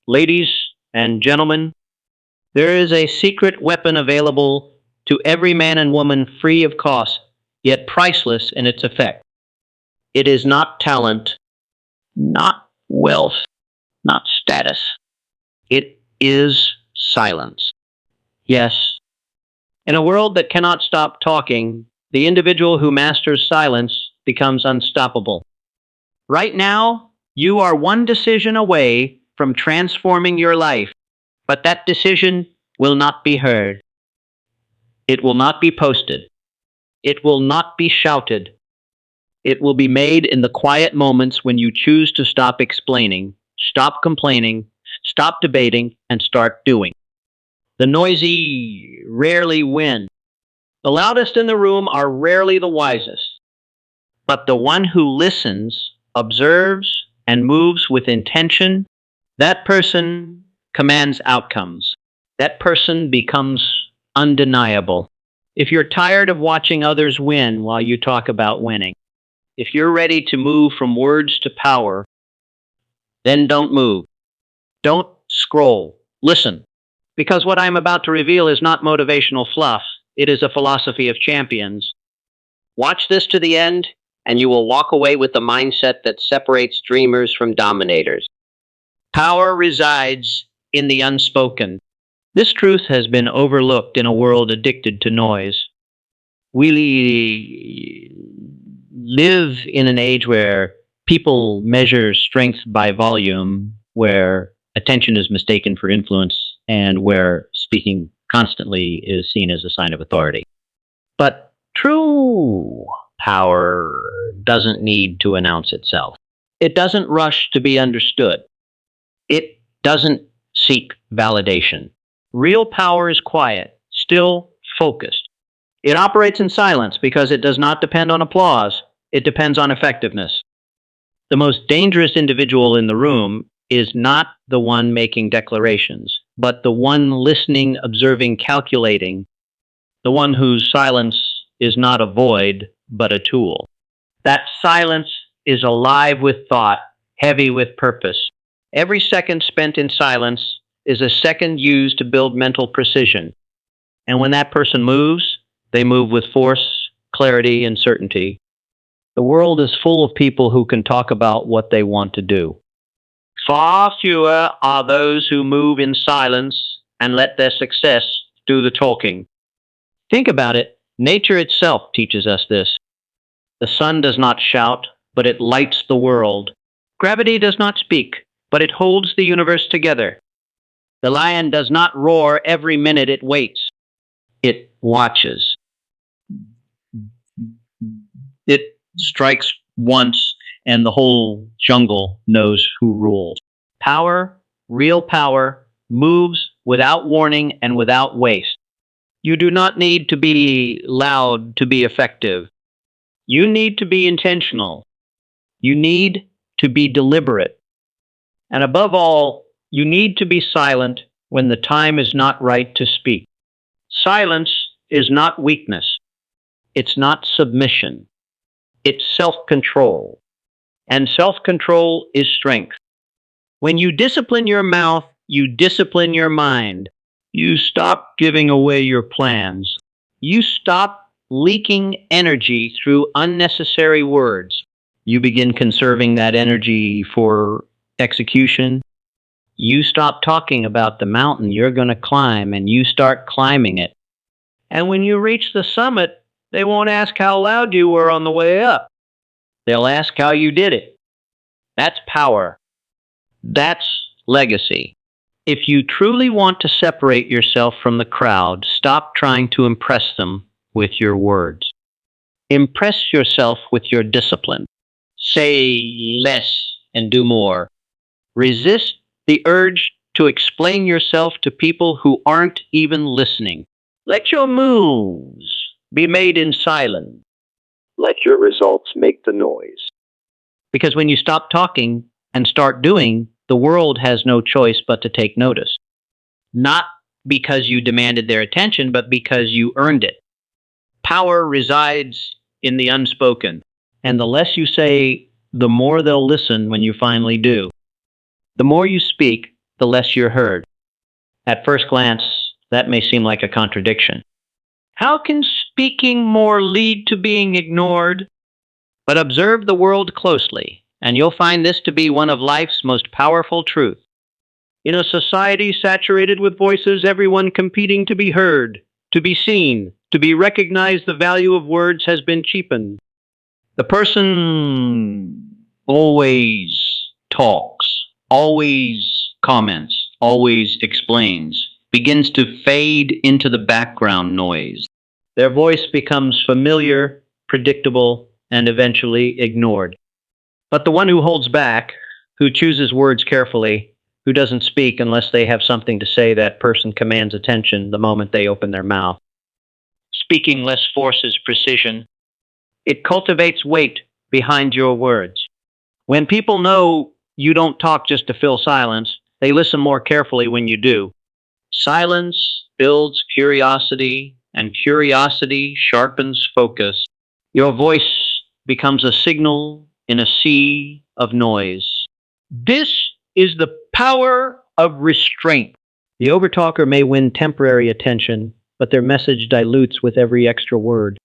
Ladies and gentlemen, there is a secret weapon available to every man and woman free of cost, yet priceless in its effect. It is not talent, not wealth, not status. It is silence. Yes, in a world that cannot stop talking, the individual who masters silence becomes unstoppable. Right now, you are one decision away from transforming your life, but that decision will not be heard. It will not be posted. It will not be shouted. It will be made in the quiet moments when you choose to stop explaining, stop complaining, stop debating, and start doing. The noisy rarely win. The loudest in the room are rarely the wisest. But the one who listens, observes, and moves with intention, that person commands outcomes. That person becomes undeniable. If you're tired of watching others win while you talk about winning, if you're ready to move from words to power, then don't move. Don't scroll. Listen. Because what I'm about to reveal is not motivational fluff. It is a philosophy of champions. Watch this to the end, and you will walk away with the mindset that separates dreamers from dominators. Power resides in the unspoken. This truth has been overlooked in a world addicted to noise. We live in an age where people measure strength by volume, where attention is mistaken for influence, and where speaking constantly is seen as a sign of authority. But true power doesn't need to announce itself. It doesn't rush to be understood. It doesn't seek validation. Real power is quiet, still, focused. It operates in silence because it does not depend on applause. It depends on effectiveness. The most dangerous individual in the room is not the one making declarations, but the one listening, observing, calculating, the one whose silence is not a void, but a tool. That silence is alive with thought, heavy with purpose. Every second spent in silence is a second used to build mental precision. And when that person moves, they move with force, clarity, and certainty. The world is full of people who can talk about what they want to do. Far fewer are those who move in silence and let their success do the talking. Think about it. Nature itself teaches us this. The sun does not shout, but it lights the world. Gravity does not speak, but it holds the universe together. The lion does not roar every minute it waits. It watches. It strikes once, and the whole jungle knows who rules. Power, real power, moves without warning and without waste. You do not need to be loud to be effective. You need to be intentional. You need to be deliberate. And above all, you need to be silent when the time is not right to speak. Silence is not weakness. It's not submission. It's self-control. And self-control is strength. When you discipline your mouth, you discipline your mind. You stop giving away your plans. You stop leaking energy through unnecessary words. You begin conserving that energy for execution. You stop talking about the mountain you're going to climb and you start climbing it. And when you reach the summit, they won't ask how loud you were on the way up. They'll ask how you did it. That's power. That's legacy. If you truly want to separate yourself from the crowd, stop trying to impress them with your words. Impress yourself with your discipline. Say less and do more. Resist the urge to explain yourself to people who aren't even listening. Let your moves be made in silence. Let your results make the noise. Because when you stop talking and start doing, the world has no choice but to take notice. Not because you demanded their attention, but because you earned it. Power resides in the unspoken. And the less you say, the more they'll listen when you finally do. The more you speak, the less you're heard. At first glance, that may seem like a contradiction. How can speaking more lead to being ignored? But observe the world closely, and you'll find this to be one of life's most powerful truths. In a society saturated with voices, everyone competing to be heard, to be seen, to be recognized, the value of words has been cheapened. The person always talks, always comments, always explains, begins to fade into the background noise. Their voice becomes familiar, predictable, and eventually ignored. But the one who holds back, who chooses words carefully, who doesn't speak unless they have something to say, that person commands attention the moment they open their mouth. Speaking less forces precision. It cultivates weight behind your words. When people know you don't talk just to fill silence, they listen more carefully when you do. Silence builds curiosity, and curiosity sharpens focus. Your voice becomes a signal in a sea of noise. This is the power of restraint. The overtalker may win temporary attention, but their message dilutes with every extra word.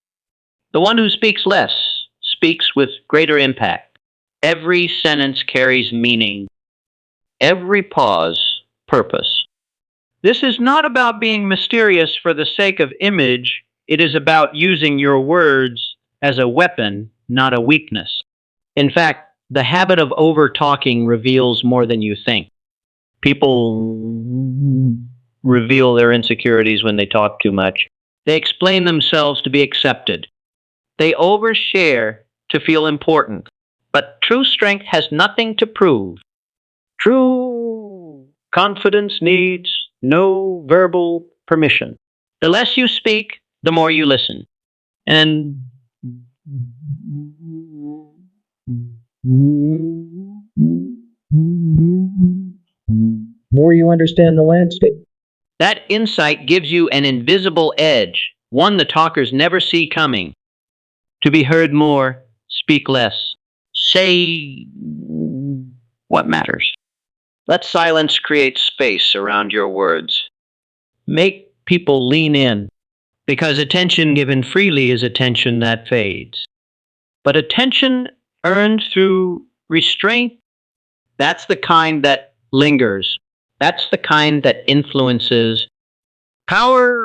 The one who speaks less speaks with greater impact. Every sentence carries meaning. Every pause, purpose. This is not about being mysterious for the sake of image. It is about using your words as a weapon, not a weakness. In fact, the habit of over-talking reveals more than you think. People reveal their insecurities when they talk too much. They explain themselves to be accepted. They overshare to feel important. But true strength has nothing to prove. True confidence needs no verbal permission. The less you speak, the more you listen. And more you understand the landscape. That insight gives you an invisible edge, one the talkers never see coming. To be heard more, speak less. Say what matters. Let silence create space around your words. Make people lean in, because attention given freely is attention that fades. But attention earned through restraint, that's the kind that lingers. That's the kind that influences. Power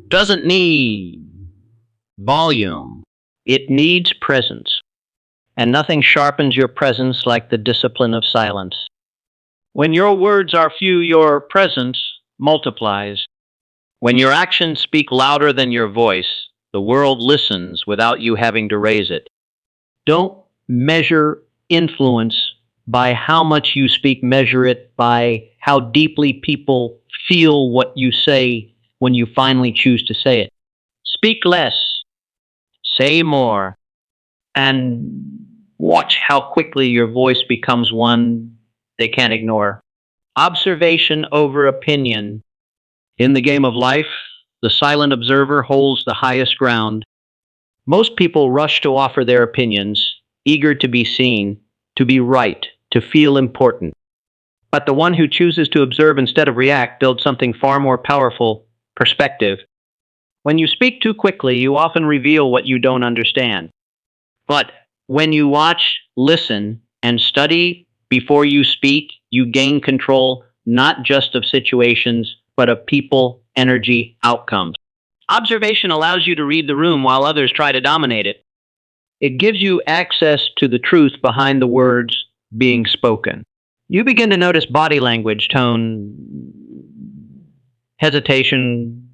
doesn't need volume. It needs presence. And nothing sharpens your presence like the discipline of silence. When your words are few, your presence multiplies. When your actions speak louder than your voice, the world listens without you having to raise it. Don't measure influence by how much you speak. Measure it by how deeply people feel what you say when you finally choose to say it. Speak less. Say more. And watch how quickly your voice becomes one they can't ignore. Observation over opinion. In the game of life, the silent observer holds the highest ground. Most people rush to offer their opinions, eager to be seen, to be right, to feel important. But the one who chooses to observe instead of react builds something far more powerful: perspective. When you speak too quickly, you often reveal what you don't understand. But when you watch, listen, and study before you speak, you gain control not just of situations, but of people, energy, outcomes. Observation allows you to read the room while others try to dominate it. It gives you access to the truth behind the words being spoken. You begin to notice body language, tone, hesitation,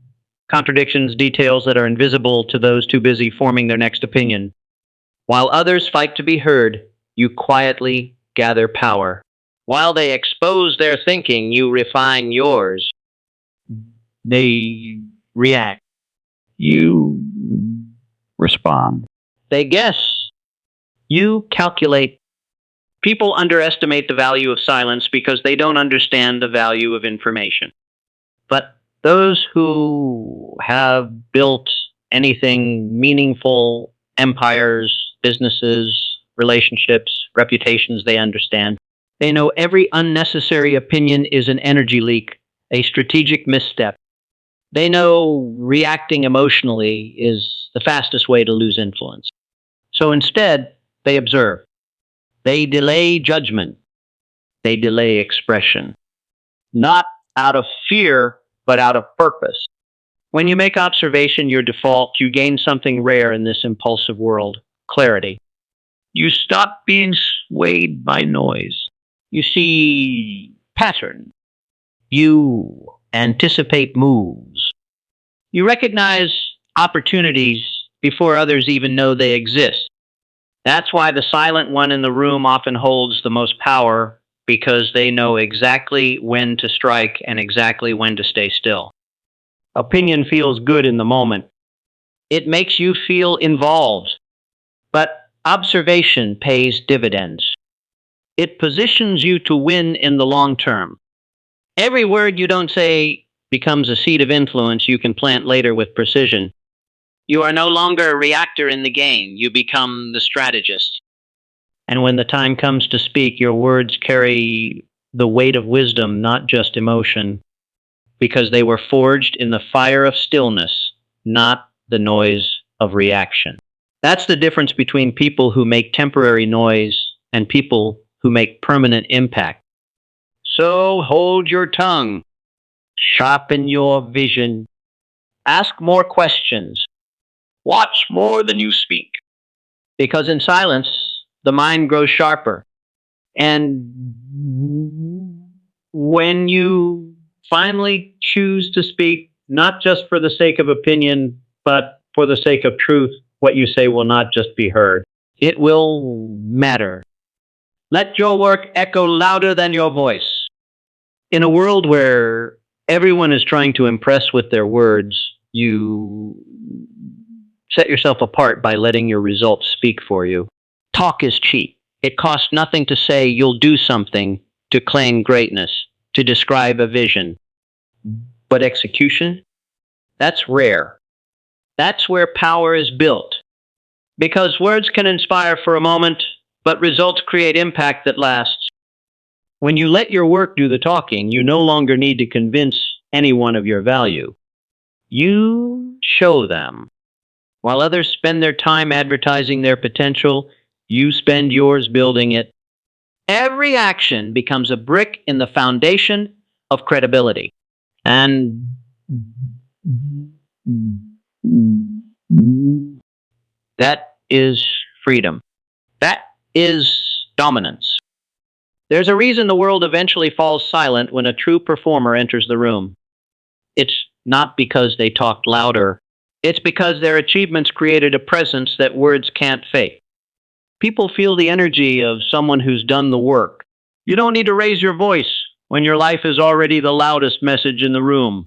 contradictions, details that are invisible to those too busy forming their next opinion. While others fight to be heard, you quietly gather power. While they expose their thinking, you refine yours. They react. You respond. They guess. You calculate. People underestimate the value of silence because they don't understand the value of information. But those who have built anything meaningful, empires, businesses, relationships, reputations, they understand. They know every unnecessary opinion is an energy leak, a strategic misstep. They know reacting emotionally is the fastest way to lose influence. So instead, they observe. They delay judgment. They delay expression. Not out of fear, but out of purpose. When you make observation your default, you gain something rare in this impulsive world: clarity. You stop being swayed by noise. You see pattern. You anticipate moves. You recognize opportunities before others even know they exist. That's why the silent one in the room often holds the most power, because they know exactly when to strike and exactly when to stay still. Opinion feels good in the moment. It makes you feel involved, but observation pays dividends. It positions you to win in the long term. Every word you don't say becomes a seed of influence you can plant later with precision. You are no longer a reactor in the game, you become the strategist. And when the time comes to speak, your words carry the weight of wisdom, not just emotion, because they were forged in the fire of stillness, not the noise of reaction. That's the difference between people who make temporary noise and people who make permanent impact. So hold your tongue, sharpen your vision, ask more questions, watch more than you speak. Because in silence, the mind grows sharper. And when you finally choose to speak, not just for the sake of opinion, but for the sake of truth, what you say will not just be heard, it will matter. Let your work echo louder than your voice. In a world where everyone is trying to impress with their words, you set yourself apart by letting your results speak for you. Talk is cheap. It costs nothing to say you'll do something, to claim greatness, to describe a vision. But execution? That's rare. That's where power is built. Because words can inspire for a moment, but results create impact that lasts. When you let your work do the talking, you no longer need to convince anyone of your value. You show them. While others spend their time advertising their potential, you spend yours building it. Every action becomes a brick in the foundation of credibility. And that is freedom. That is dominance. There's a reason the world eventually falls silent when a true performer enters the room. It's not because they talked louder. It's because their achievements created a presence that words can't fake. People feel the energy of someone who's done the work. You don't need to raise your voice when your life is already the loudest message in the room.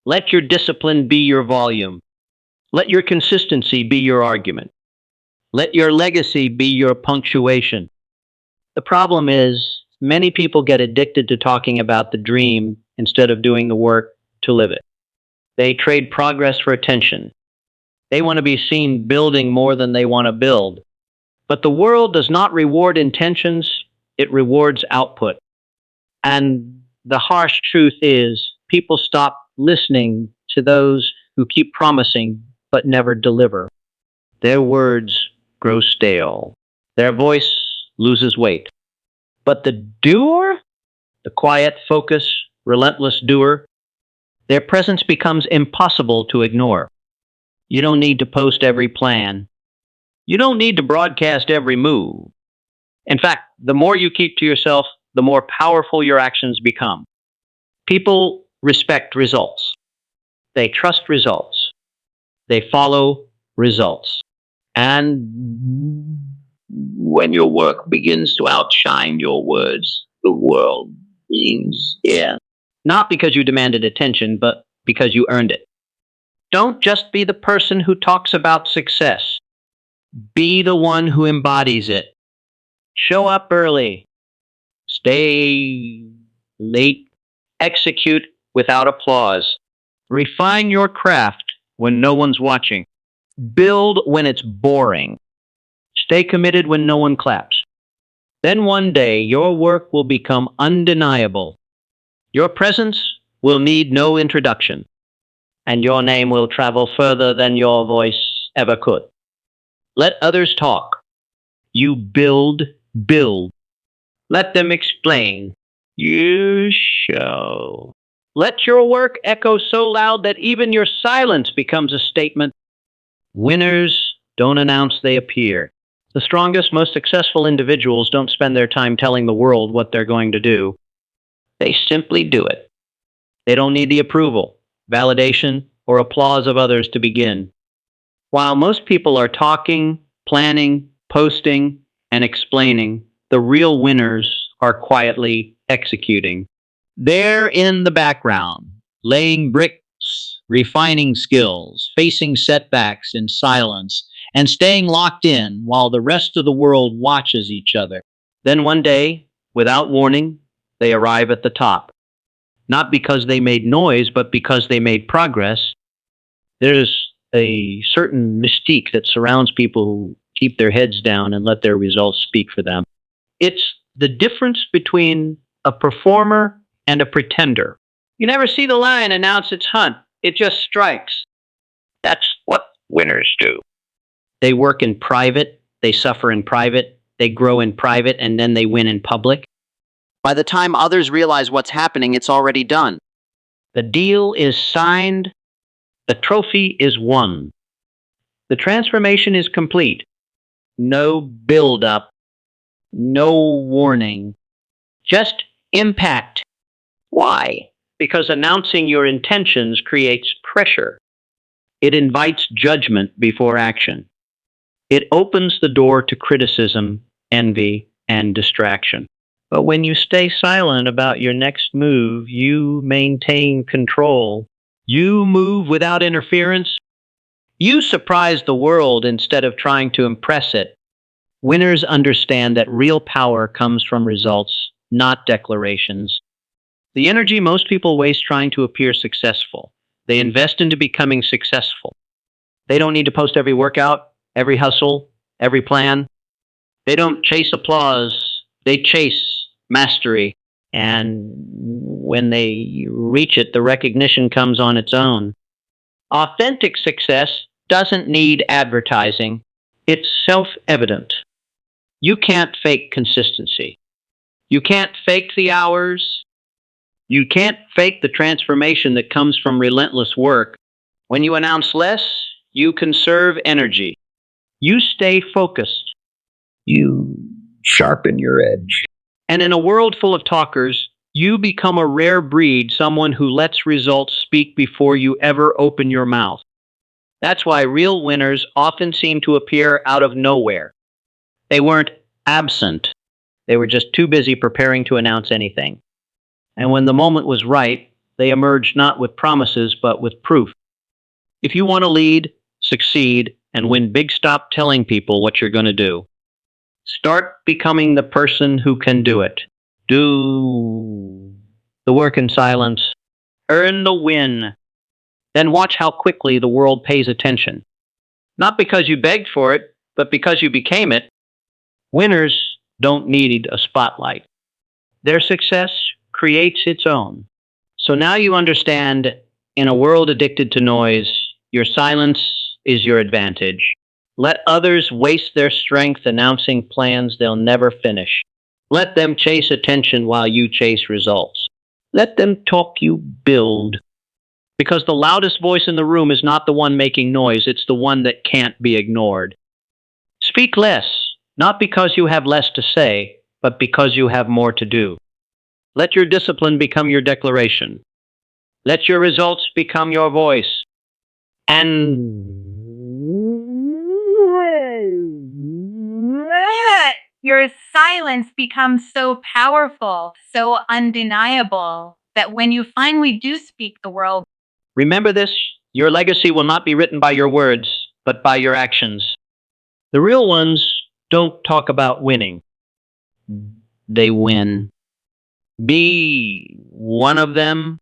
Let your discipline be your volume. Let your consistency be your argument. Let your legacy be your punctuation. The problem is, many people get addicted to talking about the dream instead of doing the work to live it. They trade progress for attention. They want to be seen building more than they want to build. But the world does not reward intentions, it rewards output. And the harsh truth is, people stop listening to those who keep promising but never deliver. Their words grow stale. Their voice loses weight. But the doer, the quiet, focused, relentless doer, their presence becomes impossible to ignore. You don't need to post every plan. You don't need to broadcast every move. In fact, the more you keep to yourself, the more powerful your actions become. People respect results. They trust results. They follow results. And when your work begins to outshine your words, the world means yeah. Not because you demanded attention, but because you earned it. Don't just be the person who talks about success. Be the one who embodies it. Show up early. Stay late. Execute without applause. Refine your craft when no one's watching. Build when it's boring. Stay committed when no one claps. Then one day your work will become undeniable. Your presence will need no introduction, and your name will travel further than your voice ever could. Let others talk. You build. Let them explain. You show. Let your work echo so loud that even your silence becomes a statement. Winners don't announce they appear. The strongest, most successful individuals don't spend their time telling the world what they're going to do. They simply do it. They don't need the approval, validation, or applause of others to begin. While most people are talking, planning, posting, and explaining, the real winners are quietly executing. They're in the background, laying bricks, refining skills, facing setbacks in silence, and staying locked in while the rest of the world watches each other. Then one day, without warning, they arrive at the top. Not because they made noise, but because they made progress. There's a certain mystique that surrounds people who keep their heads down and let their results speak for them. It's the difference between a performer and a pretender. You never see the lion announce its hunt, it just strikes. That's what winners do. They work in private, they suffer in private, they grow in private, and then they win in public. By the time others realize what's happening, it's already done. The deal is signed, the trophy is won. The transformation is complete. No build-up, no warning, just impact. Why? Because announcing your intentions creates pressure. It invites judgment before action. It opens the door to criticism, envy, and distraction. But when you stay silent about your next move, you maintain control. You move without interference. You surprise the world instead of trying to impress it. Winners understand that real power comes from results, not declarations. The energy most people waste trying to appear successful. They invest into becoming successful. They don't need to post every workout, every hustle, every plan. They don't chase applause. They chase mastery. And when they reach it, the recognition comes on its own. Authentic success doesn't need advertising. It's self-evident. You can't fake consistency. You can't fake the hours. You can't fake the transformation that comes from relentless work. When you announce less, you conserve energy. You stay focused. You sharpen your edge. And in a world full of talkers, you become a rare breed, someone who lets results speak before you ever open your mouth. That's why real winners often seem to appear out of nowhere. They weren't absent. They were just too busy preparing to announce anything. And when the moment was right, they emerged not with promises, but with proof. If you want to lead, succeed, and win big, stop telling people what you're going to do. Start becoming the person who can do it. Do the work in silence. Earn the win. Then watch how quickly the world pays attention. Not because you begged for it, but because you became it. Winners don't need a spotlight. Their success creates its own. So now you understand, in a world addicted to noise, your silence is your advantage. Let others waste their strength announcing plans they'll never finish. Let them chase attention while you chase results. Let them talk, you build. Because the loudest voice in the room is not the one making noise, it's the one that can't be ignored. Speak less, not because you have less to say, but because you have more to do. Let your discipline become your declaration. Let your results become your voice. And your silence becomes so powerful, so undeniable, that when you finally do speak, the world. Remember this, your legacy will not be written by your words, but by your actions. The real ones don't talk about winning. They win. Be one of them.